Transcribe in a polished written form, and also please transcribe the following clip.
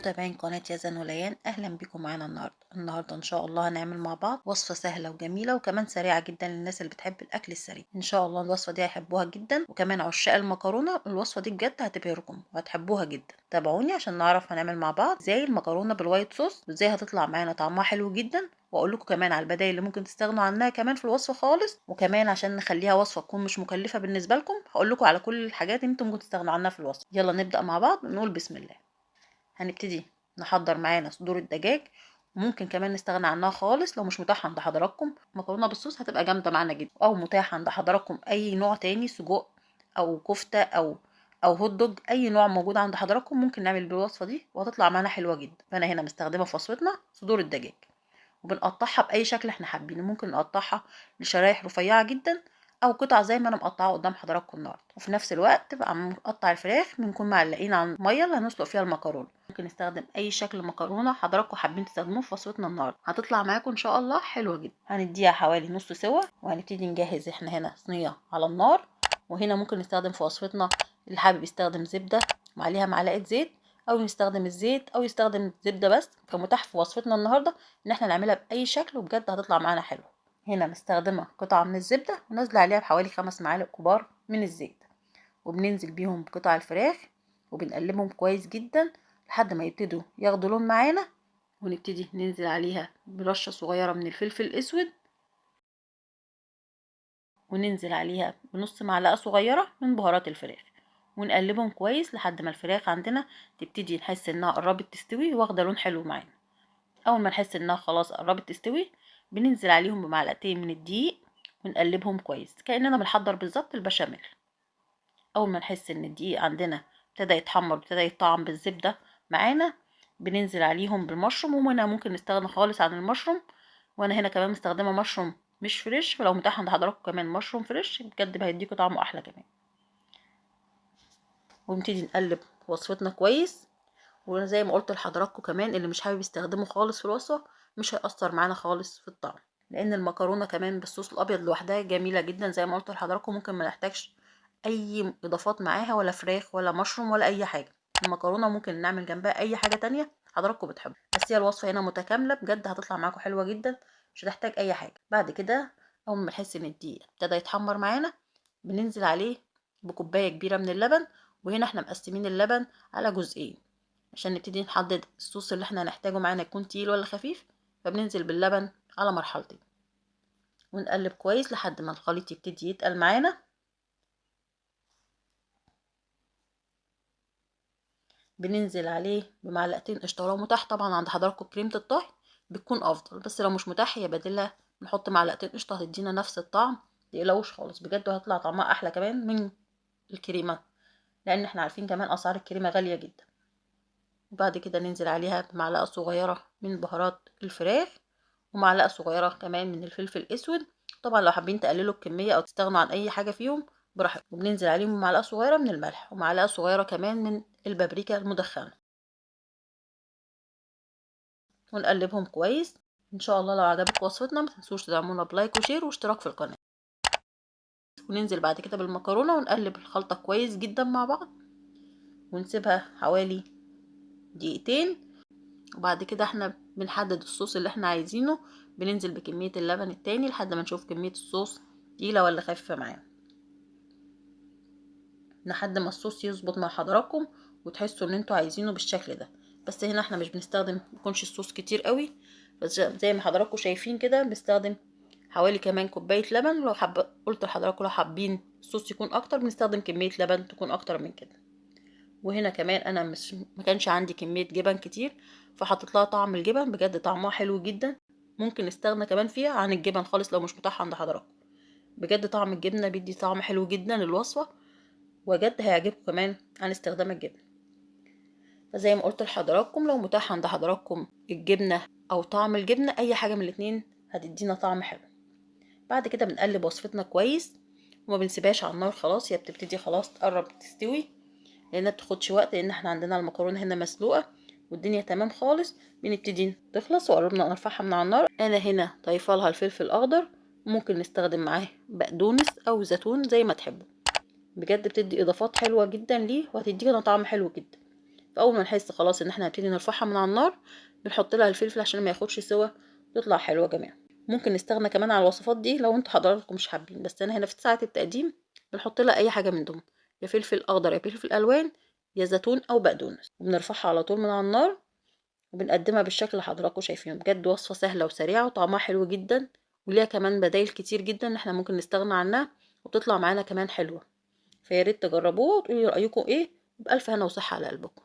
متابعين قناة يزن وليان، أهلا بكم معانا النهاردة إن شاء الله هنعمل مع بعض وصفة سهلة وجميلة وكمان سريعة جدا للناس اللي بتحب الأكل السريع. إن شاء الله الوصفة دي هيحبوها جدا، وكمان عشاق المكرونة الوصفة دي بجد هتبهركم وهتحبوها جدا. تابعوني عشان نعرف هنعمل مع بعض ازاي المكرونة بالوايت صوص وازاي هتطلع معانا طعمها حلو جدا، واقول لكم كمان على البدائل اللي ممكن تستغنوا عنها كمان في الوصفه خالص. وكمان عشان نخليها وصفه تكون مش مكلفه بالنسبه لكم هقول لكم على كل الحاجات اللي انتم ممكن تستغنوا عنها في الوصفه. يلا نبدا مع بعض، نقول بسم الله. هنبتدي نحضر معانا صدور الدجاج، وممكن كمان نستغنى عنها خالص لو مش متاح عند حضراتكم. مكرونه بالصوص هتبقى جامده معانا جدا، او متاح عند حضراتكم اي نوع تاني، سجق او كفته او هوت دوج، اي نوع موجود عند حضراتكم ممكن نعمل بالوصفه دي وهتطلع معانا حلوه جدا. فانا هنا مستخدمه في وصفتنا صدور الدجاج، وبنقطعها باي شكل احنا حابينه. ممكن نقطعها لشرايح رفيعه جدا او قطع زي ما انا مقطعه قدام حضراتكم النهارده. وفي نفس الوقت تبقى مقطع الفراخ بنكون معلقين على الميه اللي هنسلق فيها المكرونه. ممكن نستخدم اي شكل مكرونه حضراتكم حابين تستخدموه في وصفتنا النهارده، هتطلع معاكم ان شاء الله حلوه جدا. هنديها حوالي نص سوا، وهنبتدي نجهز احنا هنا صينيه على النار. وهنا ممكن نستخدم في وصفتنا اللي حابب يستخدم زبده وعليها معلقه زيت، او يستخدم الزيت او يستخدم زبده بس. فمتاح في وصفتنا النهارده ان احنا نعملها باي شكل وبجد هتطلع معانا حلوه. هنا مستخدمه قطعه من الزبده ونازله عليها بحوالي 5 معالق كبار من الزيت، وبننزل بيهم بقطع الفراخ وبنقلبهم كويس جدا لحد ما يبتدوا ياخدوا لون معانا. ونبتدي ننزل عليها برشه صغيره من الفلفل الاسود، وننزل عليها بنص معلقه صغيره من بهارات الفراخ، ونقلبهم كويس لحد ما الفراخ عندنا تبتدي نحس انها قربت تستوي واخده لون حلو معانا. اول ما نحس انها خلاص قربت تستوي بننزل عليهم بمعلقتين من الدقيق ونقلبهم كويس كأننا بنحضر بالظبط البشاميل. اول ما نحس ان الدقيق عندنا ابتدى يتحمر وابتدى يتطعم بالزبده معانا بننزل عليهم بالمشروم. وهنا ممكن نستغنى خالص عن المشروم، وانا هنا كمان مستخدمه مشروم مش فريش، فلو متاح عند حضراتكم كمان مشروم فريش بجد هيديكوا طعمه احلى كمان. ونبتدي نقلب وصفتنا كويس. وزي ما قلت لحضراتكم كمان اللي مش حابب يستخدمه خالص في الوصفه مش هيأثر معانا خالص في الطعم، لان المكرونه كمان بالصوص الابيض لوحدها جميله جدا. زي ما قلت لحضراتكم ممكن ما نحتاجش اي اضافات معاها، ولا فراخ ولا مشروم ولا اي حاجه. المكرونه ممكن نعمل جنبها اي حاجه تانية حضراتكم بتحبوا، بس هي الوصفه هنا متكامله بجد هتطلع معاكم حلوه جدا، مش هتحتاج اي حاجه. بعد كده اول ما نحس ان الدقيق ابتدى يتحمر معانا بننزل عليه بكوبايه كبيره من اللبن. وهنا احنا مقسمين اللبن على جزئين عشان نبتدي نحدد الصوص اللي احنا هنحتاجه معانا يكون تقيل ولا خفيف. فبننزل باللبن على مرحلتين ونقلب كويس لحد ما الخليط يبتدي يتقل معانا. بننزل عليه بمعلقتين قشطه، ولو متاح طبعا عند حضراتكم كريمه الطهي بتكون افضل، بس لو مش متاح هي بديلها نحط معلقتين قشطه هتدينا نفس الطعم. متقلقوش خالص بجد، وهتطلع طعمها احلى كمان من الكريمه، لان احنا عارفين كمان اسعار الكريمه غاليه جدا. وبعد كده ننزل عليها بمعلقه صغيره من بهارات الفراخ، ومعلقه صغيره كمان من الفلفل الاسود. طبعا لو حابين تقللوا الكميه او تستغنوا عن اي حاجه فيهم براحتكم. وبننزل عليهم معلقه صغيره من الملح ومعلقه صغيره كمان من البابريكا المدخنه، ونقلبهم كويس. ان شاء الله لو عجبتكم وصفتنا ما تنسوش تدعمونا بلايك وشير واشتراك في القناه. وننزل بعد كده بالمكرونه ونقلب الخلطه كويس جدا مع بعض، ونسيبها حوالي دقيقتين. وبعد كده احنا بنحدد الصوص اللي احنا عايزينه، بننزل بكميه اللبن التاني لحد ما نشوف كميه الصوص تقيله ولا خفيفه معانا، لحد ما الصوص يظبط مع حضراتكم وتحسوا ان انتوا عايزينه بالشكل ده. بس هنا احنا مش بنستخدم ميكونش الصوص كتير قوي، بس زي ما حضراتكم شايفين كده بنستخدم حوالي كمان كوبايه لبن. لو قلت لحضراتكم لو حابين الصوص يكون اكتر بنستخدم كميه لبن تكون اكتر من كده. وهنا كمان انا مش ما كانش عندي كميه جبن كتير، فحطيت لها طعم الجبن بجد طعمها حلو جدا. ممكن نستغنى كمان فيها عن الجبن خالص لو مش متاح عند حضراتكم. بجد طعم الجبنه بيدي طعم حلو جدا للوصفه، وجد هيعجبكم كمان عن استخدام الجبنه. فزي ما قلت لحضراتكم لو متاح عند حضراتكم الجبنه او طعم الجبنه اي حاجه من الاتنين هتدينا طعم حلو. بعد كده بنقلب وصفتنا كويس وما بنسيبهاش على النار، خلاص هي بتبتدي خلاص تقرب تستوي، لانها بتاخدش وقت لان احنا عندنا المكرونه هنا مسلوقه والدنيا تمام خالص. بنبتدي تخلص وقربنا نرفعها من على النار. انا هنا ضايفه لها الفلفل الاخضر، ممكن نستخدم معاه بقدونس او زيتون زي ما تحبوا. بجد بتدي اضافات حلوه جدا ليه وهتدينا طعم حلو جدا. فاول ما نحس خلاص ان احنا هنبتدي نرفعها من على النار، بنحط لها الفلفل عشان ما ياخدش سوا، تطلع حلوه يا جماعه. ممكن نستغنى كمان عن الوصفات دي لو انتوا حضراتكم مش حابين، بس انا هنا في ساعه التقديم بنحط لها اي حاجه من دول، يا فلفل اخضر يا فلفل الوان يا زيتون او بقدونس، وبنرفعها على طول من على النار وبنقدمها بالشكل اللي حضراتكم شايفينه. بجد وصفه سهله وسريعه وطعمها حلو جدا، وليها كمان بدايل كتير جدا احنا ممكن نستغنى عنها وتطلع معانا كمان حلوه. فيا ريت تجربوها وتقولي رايكم ايه، بألف هنا وصحه على قلبكم.